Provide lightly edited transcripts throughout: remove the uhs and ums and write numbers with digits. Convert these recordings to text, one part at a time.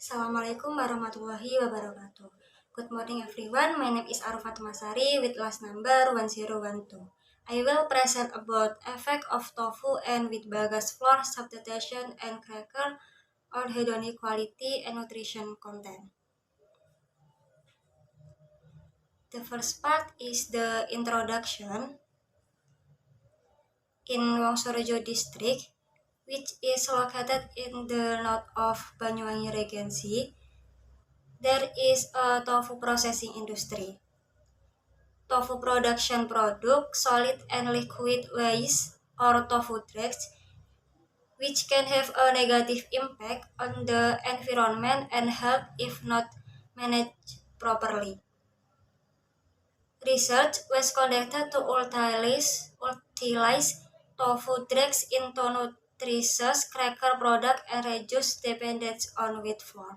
Assalamualaikum warahmatullahi wabarakatuh. Good morning everyone, my name is Arufat Masari with last number 1012. I will present about effect of tofu and with bagas flour substitution and cracker on hedonic quality and nutrition content. The first part is the introduction. In Wongsorejo district, which is located in the north of Banyuwangi Regency, there is a tofu processing industry. Tofu production product, solid and liquid waste or tofu dregs, which can have a negative impact on the environment and health if not managed properly. Research was conducted to utilize tofu dregs into nutritious cracker product and reduce dependence on wheat flour.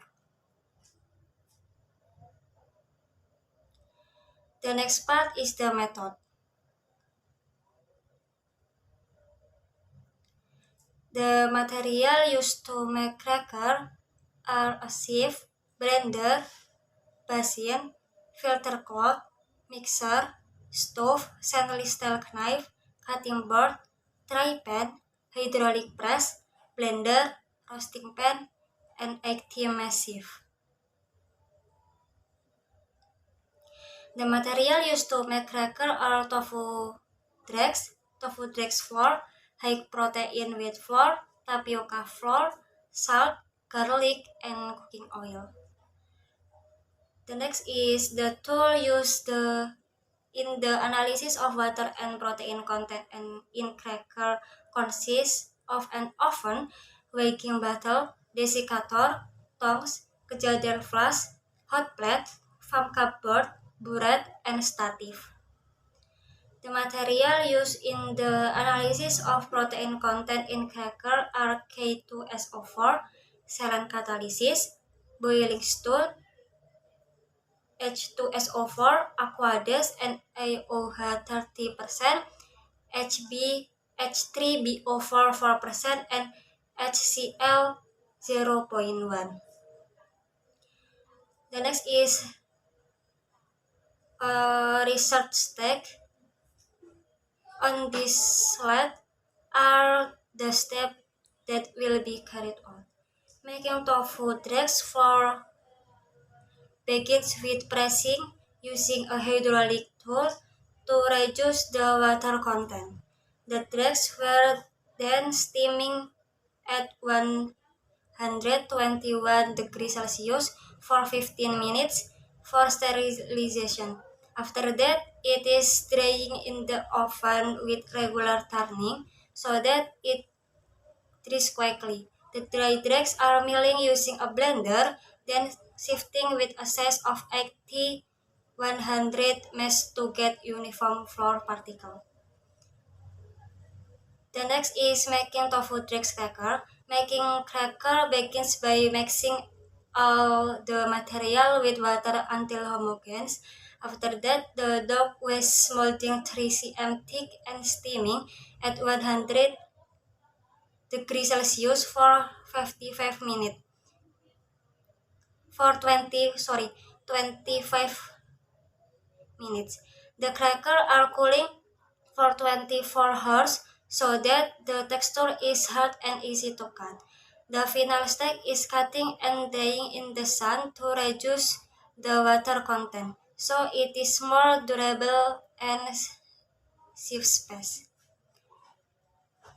The next part is the method. The material used to make cracker are a sieve, blender, basin, filter cloth, mixer, stove, stainless steel knife, cutting board, tray pan, hydraulic press, blender, roasting pan, and ATM sieve. The material used to make cracker are tofu dregs flour, high protein wheat flour, tapioca flour, salt, garlic, and cooking oil. The next is the tool used in the analysis of water and protein content and in cracker consists of an oven, weighing bottle, desiccator, tongs, kejadian flask, hot plate, foam cupboard, burette, and stative. The material used in the analysis of protein content in cracker are K2SO4, saline catalysis, boiling stool, H2SO4, Aqueous, and AOH 30%, H3BO4 4%, and HCl 0.1. The next is research stake. On this slide are the steps that will be carried on. Making tofu dregs for begins with pressing using a hydraulic tool to reduce the water content. The dregs were then steaming at 121 degrees Celsius for 15 minutes for sterilization. After that, it is drying in the oven with regular turning so that it dries quickly. The dry dregs are milling using a blender, then sifting with a size of 80-100 mesh to get uniform flour particle. The next is making tofu dregs cracker. Making cracker begins by mixing all the material with water until homogeneous. After that, the dough was molding 3 cm thick and steaming at 100 degrees Celsius for 25 minutes. For 25 minutes. The cracker are cooling for 24 hours so that the texture is hard and easy to cut. The final step is cutting and drying in the sun to reduce the water content, so it is more durable and saves space.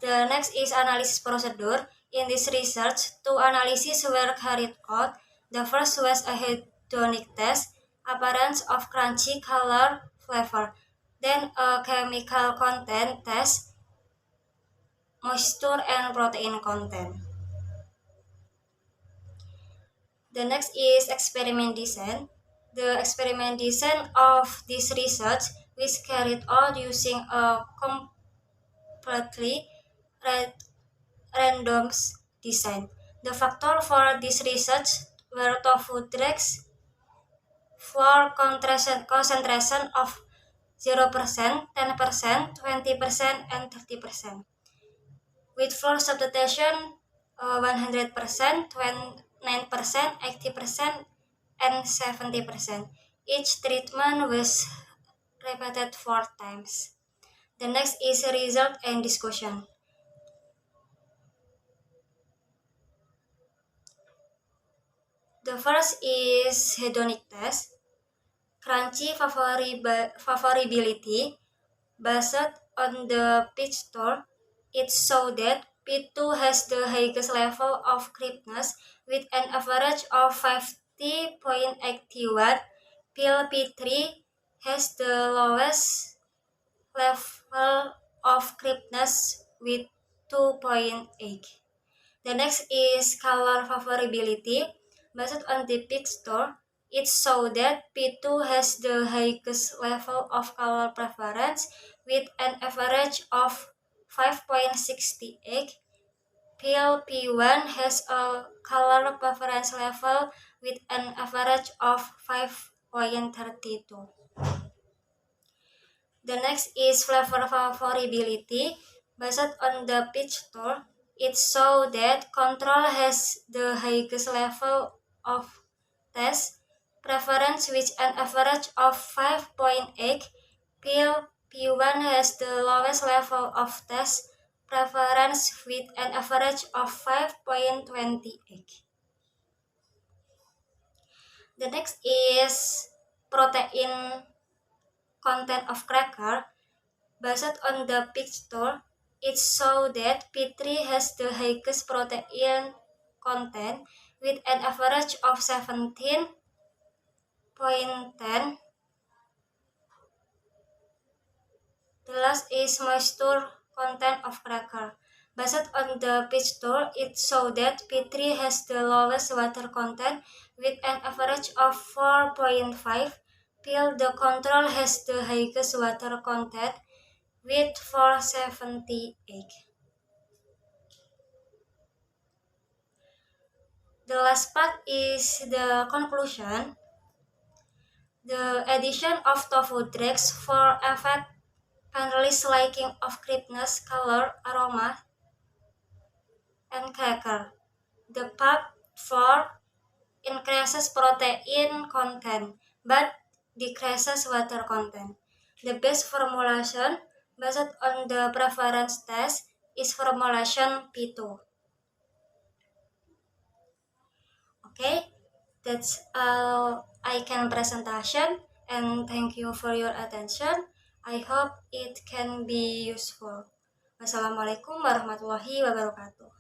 The next is analysis procedure. In this research, 2 analyses were carried out. The first was a hedonic test, appearance of crunchy color, flavor. Then a chemical content test, moisture and protein content. The next is experiment design. The experiment design of this research was carried out using a completely random design. The factor for this research were tofu dregs for concentration of 0%, 10%, 20%, and 30%. With flour substitution 100%, 80%, and 70%. Each treatment was repeated 4 times. The next is result and discussion. The first is hedonic test. Crunchy favorability based on the pitch score. It showed that P2 has the highest level of crispness with an average of 50.81. Pill P3 has the lowest level of crispness with 2.8. The next is color favorability. Based on the pitch score, it showed that P2 has the highest level of color preference with an average of 5.68. Pill P1 has a color preference level with an average of 5.32. The next is flavor favorability. Based on the pitch score, it shows that control has the highest level of taste preference with an average of 5.8. Pill P1 has the lowest level of taste preference with an average of 5.28. The next is protein content of cracker. Based on the pitch score, it shows that P3 has the highest protein content with an average of 17.10. The last is moisture content of cracker. Based on the pitch score, it shows that P3 has the lowest water content with an average of 4.5. Pill the control has the highest water content with 478. The last part is the conclusion. The addition of tofu drugs for effect can release liking of crispness, color, aroma, and cracker. The part 4 increases protein content but decreases water content. The best formulation based on the preference test is formulation P2. Okay, that's all I can presentation, and thank you for your attention. I hope it can be useful. Wassalamualaikum warahmatullahi wabarakatuh.